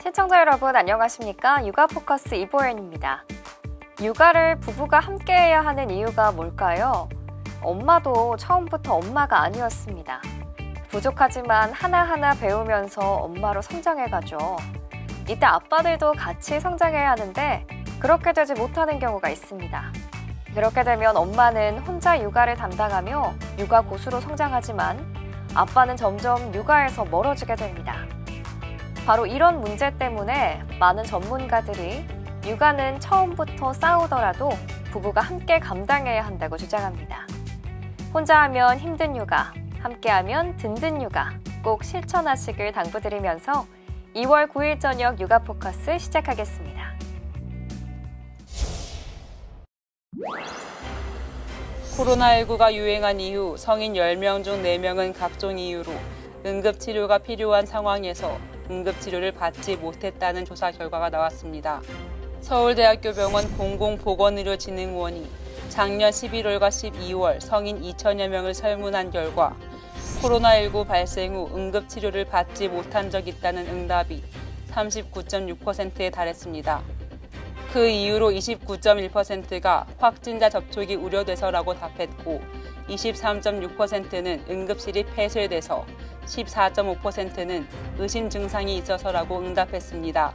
시청자 여러분 안녕하십니까? 육아포커스 이보연입니다. 육아를 부부가 함께 해야 하는 이유가 뭘까요? 엄마도 처음부터 엄마가 아니었습니다. 부족하지만 하나하나 배우면서 엄마로 성장해가죠. 이때 아빠들도 같이 성장해야 하는데 그렇게 되지 못하는 경우가 있습니다. 그렇게 되면 엄마는 혼자 육아를 담당하며 육아 고수로 성장하지만 아빠는 점점 육아에서 멀어지게 됩니다. 바로 이런 문제 때문에 많은 전문가들이 육아는 처음부터 싸우더라도 부부가 함께 감당해야 한다고 주장합니다. 혼자 하면 힘든 육아, 함께하면 든든 육아 꼭 실천하시길 당부드리면서 2월 9일 저녁 육아 포커스 시작하겠습니다. 코로나19가 유행한 이후 성인 10명 중 4명은 각종 이유로 응급치료가 필요한 상황에서 응급치료를 받지 못했다는 조사 결과가 나왔습니다. 서울대학교 병원 공공보건의료진흥원이 작년 11월과 12월 성인 2천여 명을 설문한 결과 코로나19 발생 후 응급치료를 받지 못한 적 있다는 응답이 39.6%에 달했습니다. 그 이유로 29.1%가 확진자 접촉이 우려돼서라고 답했고 23.6%는 응급실이 폐쇄돼서 14.5%는 의심 증상이 있어서라고 응답했습니다.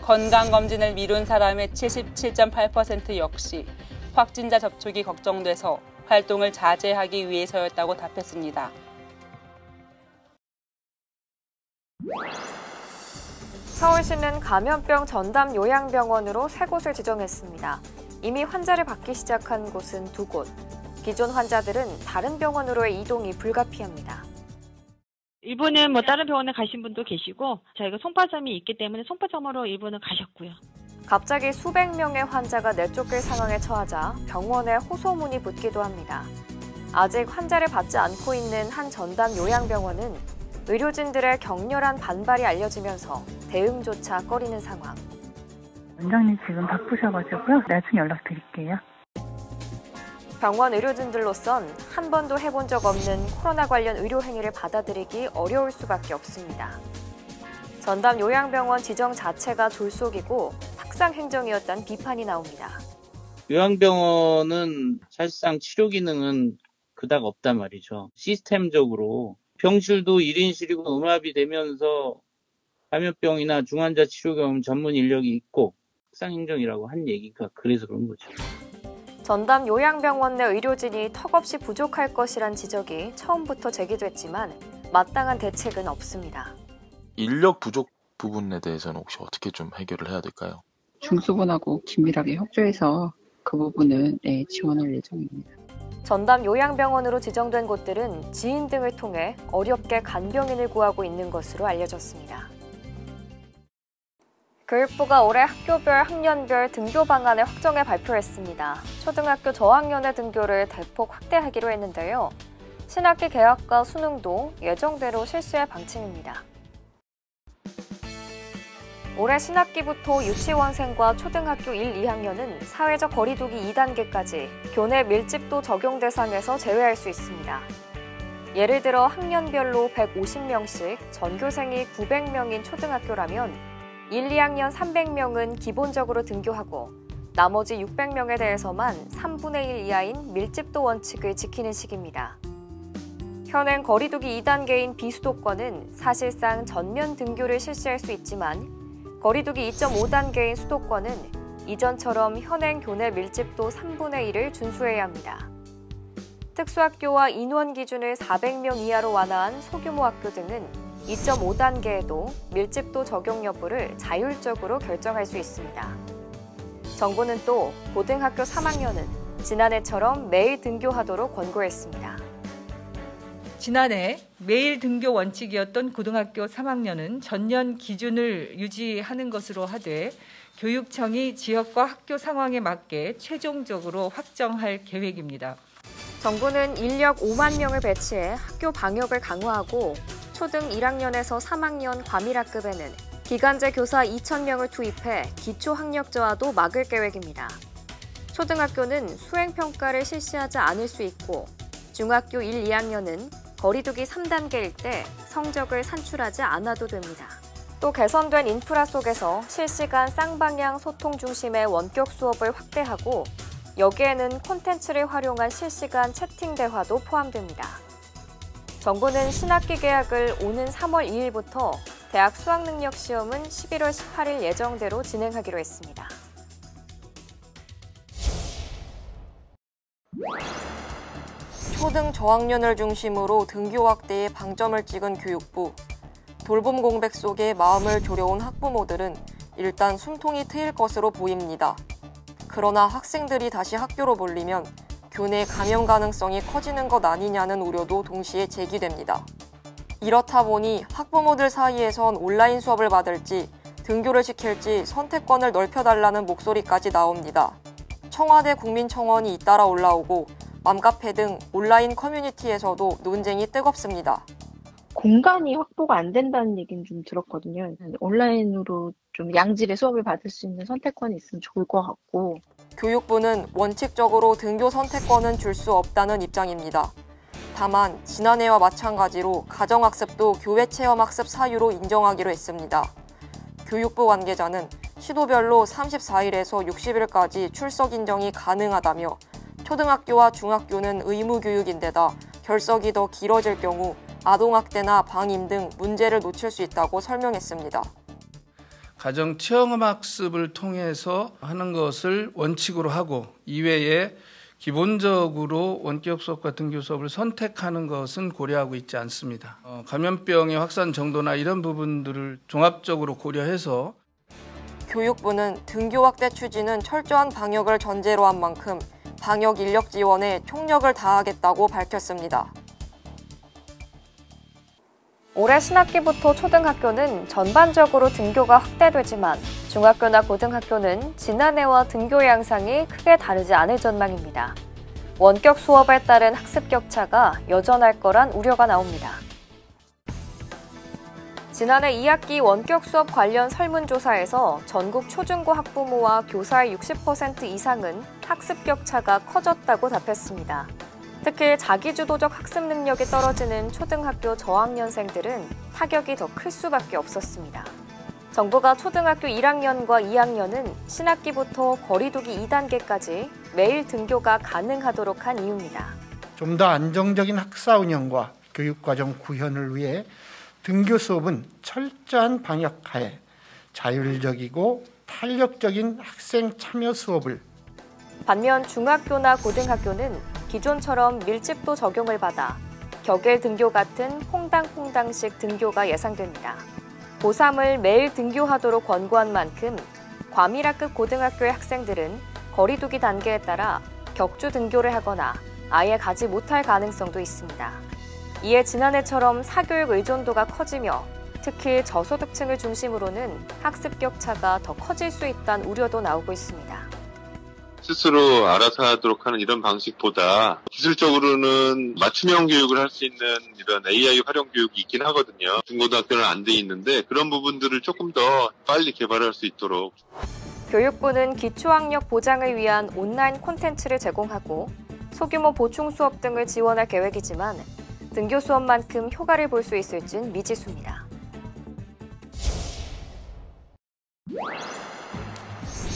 건강검진을 미룬 사람의 77.8% 역시 확진자 접촉이 걱정돼서 활동을 자제하기 위해서였다고 답했습니다. 서울시는 감염병 전담 요양병원으로 3곳을 지정했습니다. 이미 환자를 받기 시작한 곳은 2곳. 기존 환자들은 다른 병원으로의 이동이 불가피합니다. 일부는 다른 병원에 가신 분도 계시고 저희가 송파점이 있기 때문에 송파점으로 일부는 가셨고요. 갑자기 수백 명의 환자가 내쫓길 상황에 처하자 병원에 호소문이 붙기도 합니다. 아직 환자를 받지 않고 있는 한 전담 요양병원은 의료진들의 격렬한 반발이 알려지면서 대응조차 꺼리는 상황. 원장님 지금 바쁘셔가지고요. 나중에 연락드릴게요. 병원 의료진들로선 한 번도 해본 적 없는 코로나 관련 의료 행위를 받아들이기 어려울 수밖에 없습니다. 전담 요양병원 지정 자체가 졸속이고 탁상 행정이었다는 비판이 나옵니다. 요양병원은 사실상 치료 기능은 그닥 없단 말이죠. 시스템적으로 병실도 1인실이고 음압이 되면서 감염병이나 중환자 치료 경험 전문 인력이 있고 탁상 행정이라고 한 얘기가 그래서 그런 거죠. 전담 요양병원 내 의료진이 턱없이 부족할 것이란 지적이 처음부터 제기됐지만 마땅한 대책은 없습니다. 인력 부족 부분에 대해서는 혹시 어떻게 좀 해결을 해야 될까요? 중수본하고 긴밀하게 협조해서 그 부분은 지원할 예정입니다. 전담 요양병원으로 지정된 곳들은 지인 등을 통해 어렵게 간병인을 구하고 있는 것으로 알려졌습니다. 교육부가 올해 학교별 학년별 등교 방안을 확정해 발표했습니다. 초등학교 저학년의 등교를 대폭 확대하기로 했는데요. 신학기 개학과 수능도 예정대로 실시할 방침입니다. 올해 신학기부터 유치원생과 초등학교 1, 2학년은 사회적 거리두기 2단계까지 교내 밀집도 적용 대상에서 제외할 수 있습니다. 예를 들어 학년별로 150명씩 전교생이 900명인 초등학교라면 1, 2학년 300명은 기본적으로 등교하고 나머지 600명에 대해서만 3분의 1 이하인 밀집도 원칙을 지키는 식입니다. 현행 거리두기 2단계인 비수도권은 사실상 전면 등교를 실시할 수 있지만 거리두기 2.5단계인 수도권은 이전처럼 현행 교내 밀집도 3분의 1을 준수해야 합니다. 특수학교와 인원 기준을 400명 이하로 완화한 소규모 학교 등은 2.5단계에도 밀집도 적용 여부를 자율적으로 결정할 수 있습니다. 정부는 또 고등학교 3학년은 지난해처럼 매일 등교하도록 권고했습니다. 지난해 매일 등교 원칙이었던 고등학교 3학년은 전년 기준을 유지하는 것으로 하되 교육청이 지역과 학교 상황에 맞게 최종적으로 확정할 계획입니다. 정부는 인력 5만 명을 배치해 학교 방역을 강화하고 초등 1학년에서 3학년 과밀학급에는 기간제 교사 2,000명을 투입해 기초학력 저하도 막을 계획입니다. 초등학교는 수행평가를 실시하지 않을 수 있고 중학교 1, 2학년은 거리두기 3단계일 때 성적을 산출하지 않아도 됩니다. 또 개선된 인프라 속에서 실시간 쌍방향 소통 중심의 원격 수업을 확대하고 여기에는 콘텐츠를 활용한 실시간 채팅 대화도 포함됩니다. 정부는 신학기 개학을 오는 3월 2일부터 대학 수학능력 시험은 11월 18일 예정대로 진행하기로 했습니다. 초등 저학년을 중심으로 등교 확대에 방점을 찍은 교육부. 돌봄 공백 속에 마음을 졸여온 학부모들은 일단 숨통이 트일 것으로 보입니다. 그러나 학생들이 다시 학교로 몰리면 교내 감염 가능성이 커지는 것 아니냐는 우려도 동시에 제기됩니다. 이렇다 보니 학부모들 사이에선 온라인 수업을 받을지 등교를 시킬지 선택권을 넓혀달라는 목소리까지 나옵니다. 청와대 국민청원이 잇따라 올라오고 맘카페 등 온라인 커뮤니티에서도 논쟁이 뜨겁습니다. 공간이 확보가 안 된다는 얘기는 좀 들었거든요. 온라인으로 좀 양질의 수업을 받을 수 있는 선택권이 있으면 좋을 것 같고. 교육부는 원칙적으로 등교 선택권은 줄 수 없다는 입장입니다. 다만 지난해와 마찬가지로 가정학습도 교외체험학습 사유로 인정하기로 했습니다. 교육부 관계자는 시도별로 34일에서 60일까지 출석 인정이 가능하다며 초등학교와 중학교는 의무교육인데다 결석이 더 길어질 경우 아동학대나 방임 등 문제를 놓칠 수 있다고 설명했습니다. 가정 체험학습을 통해서 하는 것을 원칙으로 하고 이외에 기본적으로 원격 수업과 등교 수업을 선택하는 것은 고려하고 있지 않습니다. 감염병의 확산 정도나 이런 부분들을 종합적으로 고려해서 교육부는 등교 확대 추진은 철저한 방역을 전제로 한 만큼 방역 인력 지원에 총력을 다하겠다고 밝혔습니다. 올해 신학기부터 초등학교는 전반적으로 등교가 확대되지만 중학교나 고등학교는 지난해와 등교 양상이 크게 다르지 않을 전망입니다. 원격 수업에 따른 학습 격차가 여전할 거란 우려가 나옵니다. 지난해 2학기 원격 수업 관련 설문조사에서 전국 초중고 학부모와 교사의 60% 이상은 학습 격차가 커졌다고 답했습니다. 특히 자기주도적 학습 능력이 떨어지는 초등학교 저학년생들은 타격이 더 클 수밖에 없었습니다. 정부가 초등학교 1학년과 2학년은 신학기부터 거리두기 2단계까지 매일 등교가 가능하도록 한 이유입니다. 좀 더 안정적인 학사 운영과 교육과정 구현을 위해 등교 수업은 철저한 방역하에 자율적이고 탄력적인 학생 참여 수업을. 반면 중학교나 고등학교는 기존처럼 밀집도 적용을 받아 격일 등교 같은 퐁당퐁당식 등교가 예상됩니다. 고3을 매일 등교하도록 권고한 만큼 과밀학급 고등학교의 학생들은 거리두기 단계에 따라 격주 등교를 하거나 아예 가지 못할 가능성도 있습니다. 이에 지난해처럼 사교육 의존도가 커지며 특히 저소득층을 중심으로는 학습 격차가 더 커질 수 있다는 우려도 나오고 있습니다. 스스로 알아서 하도록 하는 이런 방식보다 기술적으로는 맞춤형 교육을 할 수 있는 이런 AI 활용 교육이 있긴 하거든요. 중고등학교는 안 돼 있는데 그런 부분들을 조금 더 빨리 개발할 수 있도록. 교육부는 기초학력 보장을 위한 온라인 콘텐츠를 제공하고 소규모 보충 수업 등을 지원할 계획이지만 등교 수업만큼 효과를 볼 수 있을진 미지수입니다.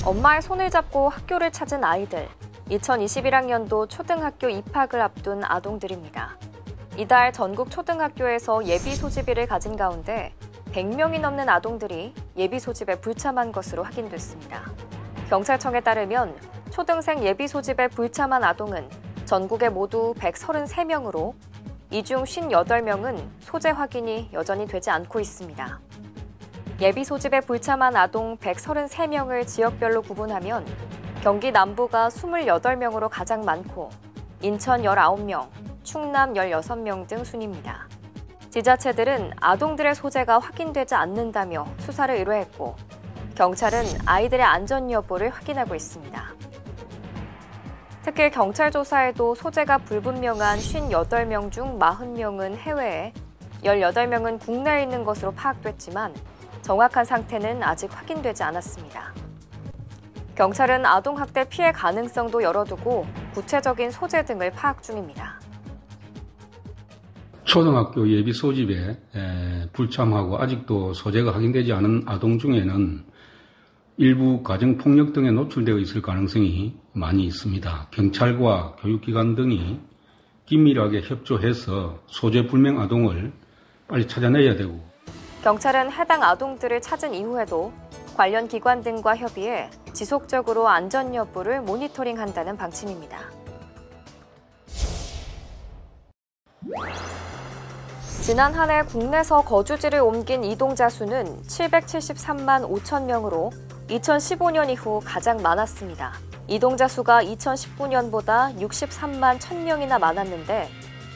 엄마의 손을 잡고 학교를 찾은 아이들. 2021학년도 초등학교 입학을 앞둔 아동들입니다. 이달 전국 초등학교에서 예비 소집일을 가진 가운데 100명이 넘는 아동들이 예비 소집에 불참한 것으로 확인됐습니다. 경찰청에 따르면 초등생 예비 소집에 불참한 아동은 전국에 모두 133명으로 이 중 58명은 소재 확인이 여전히 되지 않고 있습니다. 예비 소집에 불참한 아동 133명을 지역별로 구분하면 경기 남부가 28명으로 가장 많고 인천 19명, 충남 16명 등 순입니다. 지자체들은 아동들의 소재가 확인되지 않는다며 수사를 의뢰했고 경찰은 아이들의 안전 여부를 확인하고 있습니다. 특히 경찰 조사에도 소재가 불분명한 58명 중 40명은 해외에 18명은 국내에 있는 것으로 파악됐지만 정확한 상태는 아직 확인되지 않았습니다. 경찰은 아동학대 피해 가능성도 열어두고 구체적인 소재 등을 파악 중입니다. 초등학교 예비 소집에 불참하고 아직도 소재가 확인되지 않은 아동 중에는 일부 가정폭력 등에 노출되어 있을 가능성이 많이 있습니다. 경찰과 교육기관 등이 긴밀하게 협조해서 소재 불명 아동을 빨리 찾아내야 되고, 경찰은 해당 아동들을 찾은 이후에도 관련 기관 등과 협의해 지속적으로 안전 여부를 모니터링한다는 방침입니다. 지난 한 해 국내에서 거주지를 옮긴 이동자 수는 773만 5천 명으로 2015년 이후 가장 많았습니다. 이동자 수가 2019년보다 63만 1,000명이나 많았는데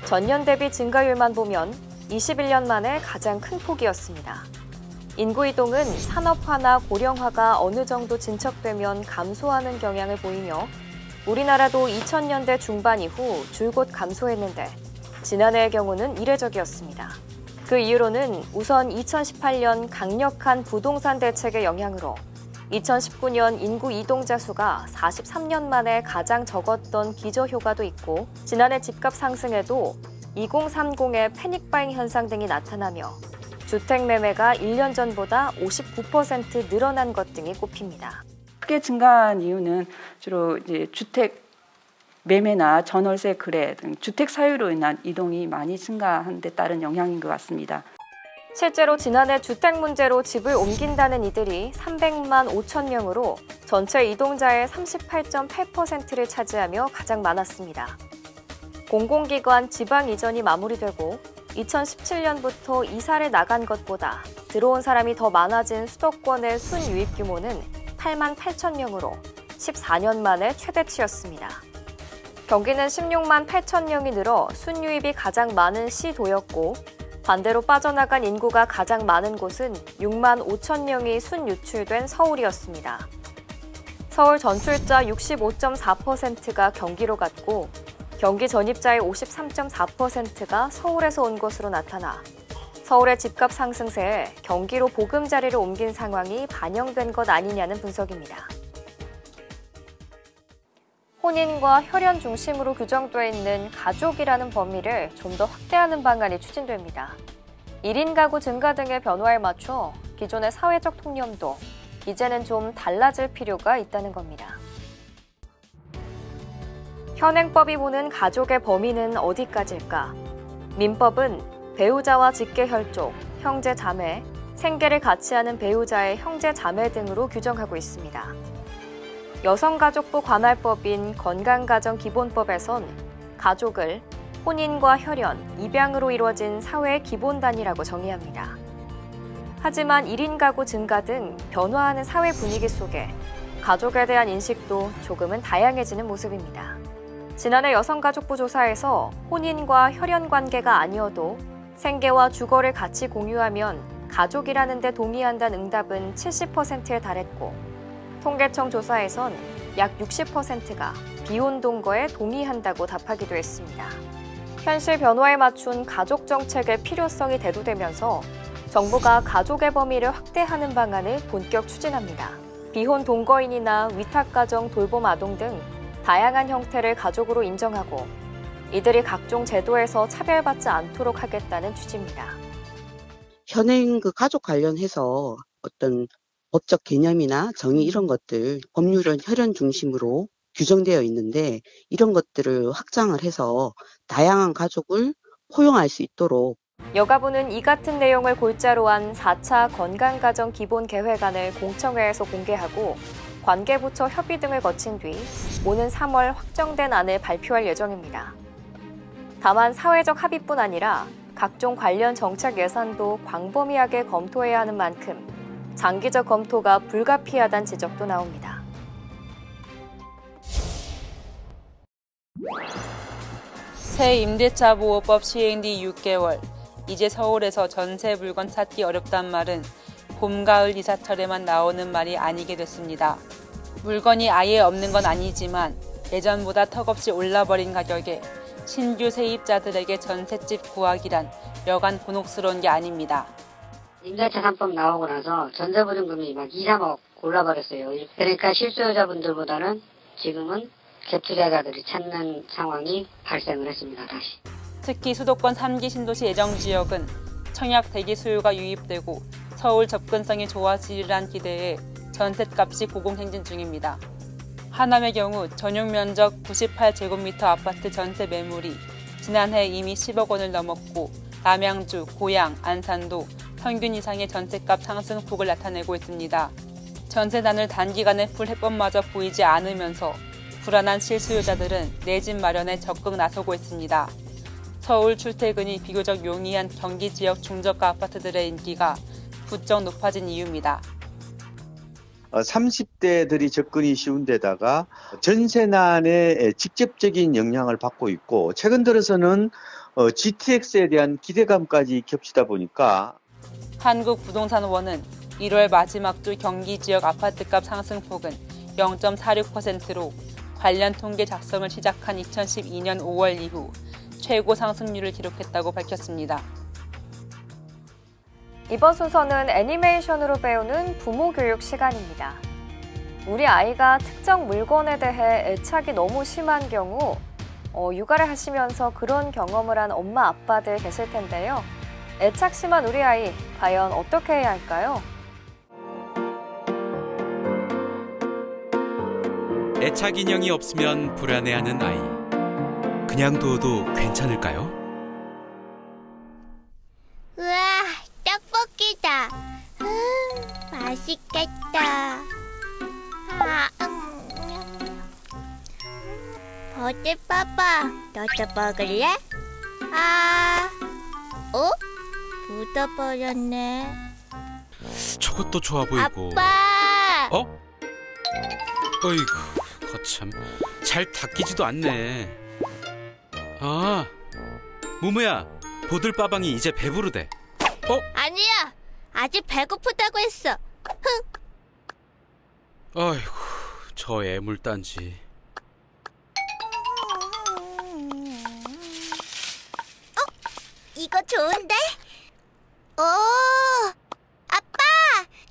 전년 대비 증가율만 보면 21년 만에 가장 큰 폭이었습니다. 인구 이동은 산업화나 고령화가 어느 정도 진척되면 감소하는 경향을 보이며 우리나라도 2000년대 중반 이후 줄곧 감소했는데 지난해의 경우는 이례적이었습니다. 그 이유로는 우선 2018년 강력한 부동산 대책의 영향으로 2019년 인구 이동자 수가 43년 만에 가장 적었던 기저효과도 있고 지난해 집값 상승에도 2030의 패닉바잉 현상 등이 나타나며 주택 매매가 1년 전보다 59% 늘어난 것 등이 꼽힙니다. 크게 증가한 이유는 주로 이제 주택 매매나 전월세 거래 등 주택 사유로 인한 이동이 많이 증가한 데 따른 영향인 것 같습니다. 실제로 지난해 주택 문제로 집을 옮긴다는 이들이 300만 5천 명으로 전체 이동자의 38.8%를 차지하며 가장 많았습니다. 공공기관 지방 이전이 마무리되고 2017년부터 이사를 나간 것보다 들어온 사람이 더 많아진 수도권의 순유입 규모는 8만 8천 명으로 14년 만에 최대치였습니다. 경기는 16만 8천 명이 늘어 순유입이 가장 많은 시도였고 반대로 빠져나간 인구가 가장 많은 곳은 6만 5천 명이 순유출된 서울이었습니다. 서울 전출자 65.4%가 경기로 갔고 경기 전입자의 53.4%가 서울에서 온 것으로 나타나 서울의 집값 상승세에 경기로 보금자리를 옮긴 상황이 반영된 것 아니냐는 분석입니다. 혼인과 혈연 중심으로 규정되어 있는 가족이라는 범위를 좀 더 확대하는 방안이 추진됩니다. 1인 가구 증가 등의 변화에 맞춰 기존의 사회적 통념도 이제는 좀 달라질 필요가 있다는 겁니다. 현행법이 보는 가족의 범위는 어디까지일까? 민법은 배우자와 직계혈족, 형제 자매, 생계를 같이 하는 배우자의 형제 자매 등으로 규정하고 있습니다. 여성가족부 관할법인 건강가정기본법에선 가족을 혼인과 혈연, 입양으로 이루어진 사회의 기본 단위라고 정의합니다. 하지만 1인 가구 증가 등 변화하는 사회 분위기 속에 가족에 대한 인식도 조금은 다양해지는 모습입니다. 지난해 여성가족부 조사에서 혼인과 혈연 관계가 아니어도 생계와 주거를 같이 공유하면 가족이라는 데 동의한다는 응답은 70%에 달했고 통계청 조사에선 약 60%가 비혼 동거에 동의한다고 답하기도 했습니다. 현실 변화에 맞춘 가족 정책의 필요성이 대두되면서 정부가 가족의 범위를 확대하는 방안을 본격 추진합니다. 비혼 동거인이나 위탁가정 돌봄 아동 등 다양한 형태를 가족으로 인정하고 이들이 각종 제도에서 차별받지 않도록 하겠다는 취지입니다. 현행 가족 관련해서 어떤 법적 개념이나 정의 이런 것들, 법률은 혈연 중심으로 규정되어 있는데 이런 것들을 확장을 해서 다양한 가족을 포용할 수 있도록 여가부는 이 같은 내용을 골자로 한 4차 건강가정기본계획안을 공청회에서 공개하고 관계부처 협의 등을 거친 뒤 오는 3월 확정된 안을 발표할 예정입니다. 다만 사회적 합의뿐 아니라 각종 관련 정책 예산도 광범위하게 검토해야 하는 만큼 장기적 검토가 불가피하다는 지적도 나옵니다. 새 임대차 보호법 시행 뒤 6개월, 이제 서울에서 전세 물건 찾기 어렵단 말은 봄, 가을 이사철에만 나오는 말이 아니게 됐습니다. 물건이 아예 없는 건 아니지만 예전보다 턱없이 올라버린 가격에 신규 세입자들에게 전셋집 구하기란 여간 곤혹스러운 게 아닙니다. 임대차 3법 나오고 나서 전세보증금이 막 2, 3억 올라버렸어요. 그러니까 실수요자분들보다는 지금은 갭투자자들이 찾는 상황이 발생을 했습니다. 다시. 특히 수도권 3기 신도시 예정 지역은 청약 대기 수요가 유입되고 서울 접근성이 좋아지리란 기대에 전셋값이 고공행진 중입니다. 하남의 경우 전용 면적 98제곱미터 아파트 전세 매물이 지난해 이미 10억 원을 넘었고 남양주, 고양, 안산도 평균 이상의 전셋값 상승폭을 나타내고 있습니다. 전세난을 단기간에 풀 해법마저 보이지 않으면서 불안한 실수요자들은 내 집 마련에 적극 나서고 있습니다. 서울 출퇴근이 비교적 용이한 경기 지역 중저가 아파트들의 인기가 부쩍 높아진 이유입니다. 30대들이 접근이 쉬운 데다가 전세난에 직접적인 영향을 받고 있고 최근 들어서는 GTX에 대한 기대감까지 겹치다 보니까 한국부동산원은 1월 마지막 주 경기 지역 아파트값 상승폭은 0.46%로 관련 통계 작성을 시작한 2012년 5월 이후 최고 상승률을 기록했다고 밝혔습니다. 이번 순서는 애니메이션으로 배우는 부모 교육 시간입니다. 우리 아이가 특정 물건에 대해 애착이 너무 심한 경우 육아를 하시면서 그런 경험을 한 엄마 아빠들 계실 텐데요. 애착 심한 우리 아이, 과연 어떻게 해야 할까요? 애착 인형이 없으면 불안해하는 아이. 그냥 둬도 괜찮을까요? 우와, 떡볶이다. 맛있겠다. 버들빠빠, 너도 먹을래? 묻어버렸네. 저것도 좋아 보이고. 아빠! 어이구, 거참. 잘 닦이지도 않네. 무무야, 보들빠방이 이제 배부르대. 아니야, 아직 배고프다고 했어. 아이고, 저 애물단지. 이거 좋은데? 아빠,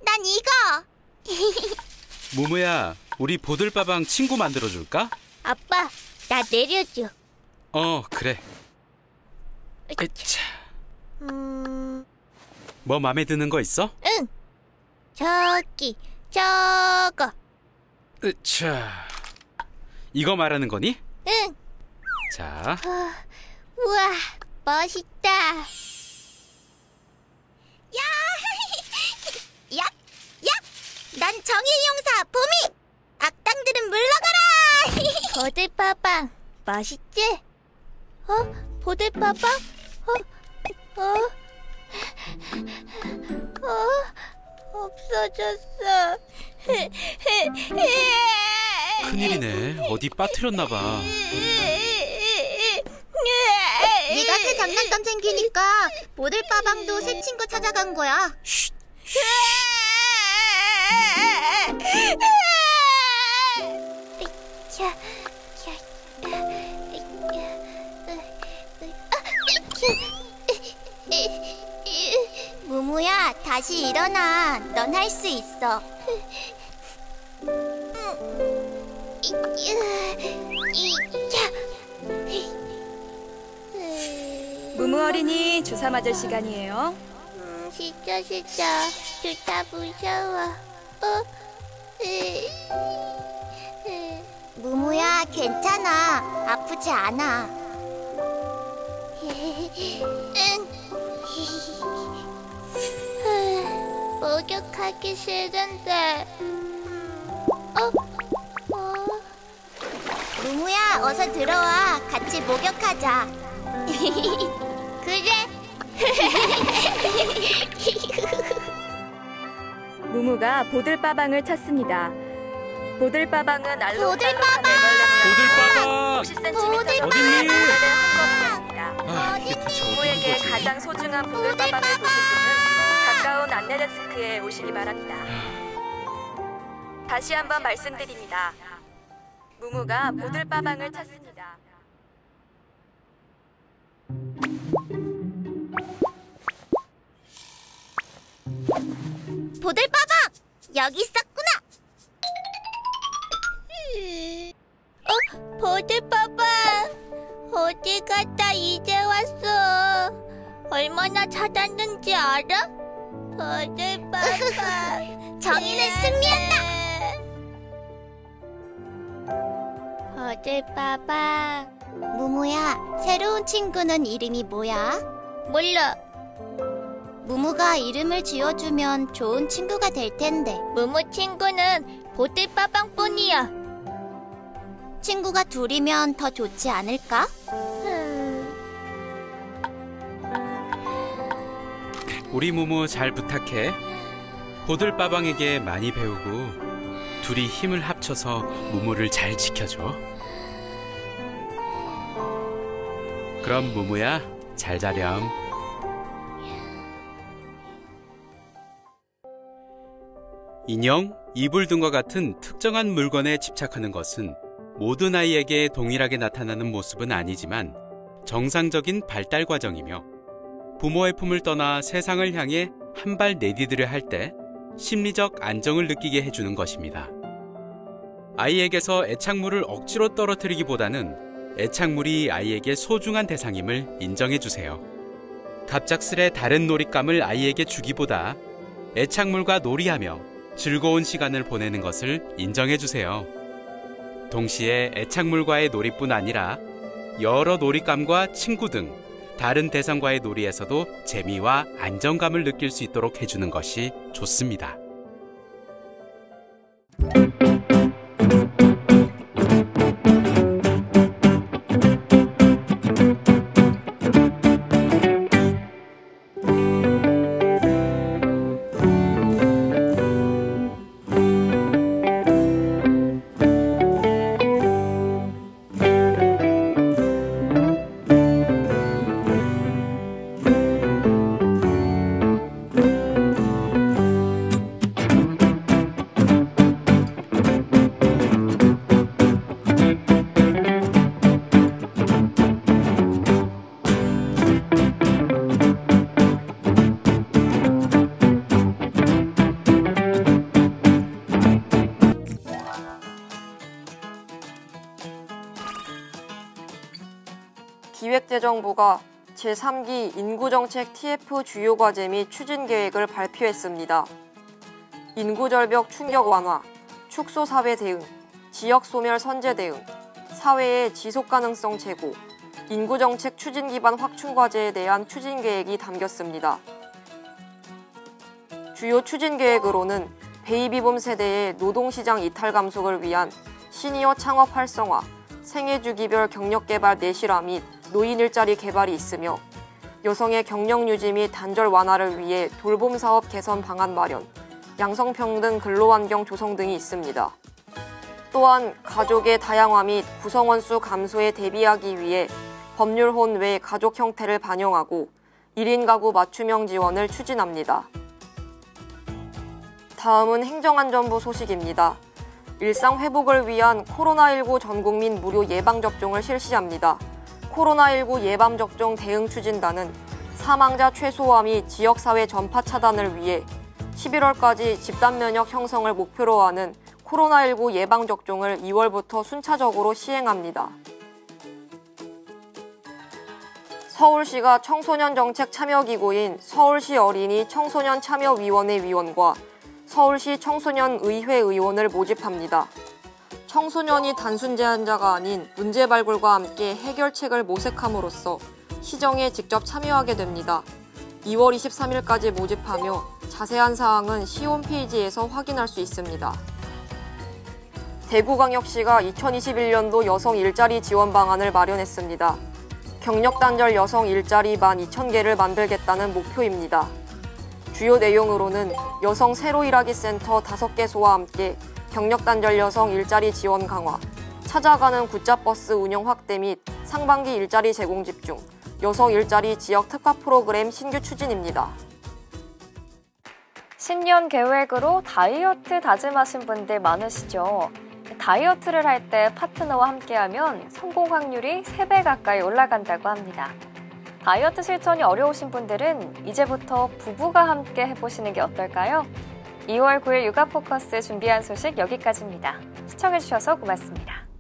난 이거. 무무야, 우리 보들빠방 친구 만들어줄까? 아빠, 나 내려줘. 그래. 에차. 뭐 맘에 드는 거 있어? 응. 저기, 저거. 으차. 이거 말하는 거니? 응. 자. 우와, 멋있다. 야! 야! 난 정의의 용사 봄이! 악당들은 물러가라! 보들빠방, 멋있지? 보들빠방? 없어졌어. 큰일이네. 어디 빠뜨렸나봐. 네가 새 장난감 챙기니까 보들빠방도 새 친구 찾아간 거야. 쉿. 무무야, 다시 일어나. 넌 할 수 있어. 무무 어린이 주사 맞을 시간이에요. 진짜 주사 무서워. 무무야, 괜찮아. 아프지 않아. 응. 목욕하기 싫은데. 무무야, 어서 들어와. 같이 목욕하자. 그래. 무무가 보들빠방을 찾습니다. 보들빠방은 알로 보들빠방! 50cm 어딨니? 합니다. 부모에게 가장 소중한 보들빠방을 보실 분은 가까운 안내데스크에 오시기 바랍니다. 다시 한번 말씀드립니다. 무무가 보들빠방을 찾습니다. 보들빠방! 여기 있었구나! 보들빠방! 어디 갔다 이제 왔어. 얼마나 찾았는지 알아? 보들빠방. 정의는 승리한다. 보들빠방. 무무야, 새로운 친구는 이름이 뭐야? 몰라. 무무가 이름을 지어주면 좋은 친구가 될 텐데. 무무 친구는 보들빠방뿐이야. 친구가 둘이면 더 좋지 않을까? 우리 무무 잘 부탁해. 보들빠방에게 많이 배우고 둘이 힘을 합쳐서 무무를 잘 지켜줘. 그럼 무무야, 잘 자렴. 인형, 이불 등과 같은 특정한 물건에 집착하는 것은 모든 아이에게 동일하게 나타나는 모습은 아니지만 정상적인 발달 과정이며 부모의 품을 떠나 세상을 향해 한 발 내디디려 할 때 심리적 안정을 느끼게 해주는 것입니다. 아이에게서 애착물을 억지로 떨어뜨리기보다는 애착물이 아이에게 소중한 대상임을 인정해주세요. 갑작스레 다른 놀잇감을 아이에게 주기보다 애착물과 놀이하며 즐거운 시간을 보내는 것을 인정해주세요. 동시에 애착물과의 놀이뿐 아니라 여러 놀잇감과 친구 등 다른 대상과의 놀이에서도 재미와 안정감을 느낄 수 있도록 해주는 것이 좋습니다. 기획재정부가 제3기 인구정책 TF 주요 과제 및 추진 계획을 발표했습니다. 인구절벽 충격 완화, 축소 사회 대응, 지역 소멸 선제 대응, 사회의 지속 가능성 제고, 인구정책 추진 기반 확충 과제에 대한 추진 계획이 담겼습니다. 주요 추진 계획으로는 베이비붐 세대의 노동시장 이탈 감속을 위한 시니어 창업 활성화, 생애주기별 경력 개발 내실화 및 노인 일자리 개발이 있으며 여성의 경력 유지 및 단절 완화를 위해 돌봄 사업 개선 방안 마련, 양성평등 근로환경 조성 등이 있습니다. 또한 가족의 다양화 및 구성원 수 감소에 대비하기 위해 법률혼 외 가족 형태를 반영하고 1인 가구 맞춤형 지원을 추진합니다. 다음은 행정안전부 소식입니다. 일상 회복을 위한 코로나19 전국민 무료 예방접종을 실시합니다. 코로나19 예방접종 대응 추진단은 사망자 최소화 및 지역사회 전파 차단을 위해 11월까지 집단면역 형성을 목표로 하는 코로나19 예방접종을 2월부터 순차적으로 시행합니다. 서울시가 청소년 정책 참여기구인 서울시 어린이 청소년 참여위원회 위원과 서울시 청소년의회 의원을 모집합니다. 청소년이 단순 제한자가 아닌 문제 발굴과 함께 해결책을 모색함으로써 시정에 직접 참여하게 됩니다. 2월 23일까지 모집하며 자세한 사항은 시 홈페이지에서 확인할 수 있습니다. 대구광역시가 2021년도 여성 일자리 지원 방안을 마련했습니다. 경력 단절 여성 일자리 12,000개를 만들겠다는 목표입니다. 주요 내용으로는 여성 새로 일하기 센터 5개소와 함께 경력 단절 여성 일자리 지원 강화, 찾아가는 굿잡버스 운영 확대 및 상반기 일자리 제공 집중, 여성 일자리 지역 특화 프로그램 신규 추진입니다. 신년 계획으로 다이어트 다짐하신 분들 많으시죠? 다이어트를 할 때 파트너와 함께하면 성공 확률이 3배 가까이 올라간다고 합니다. 다이어트 실천이 어려우신 분들은 이제부터 부부가 함께 해보시는 게 어떨까요? 2월 9일 육아 포커스 준비한 소식 여기까지입니다. 시청해주셔서 고맙습니다.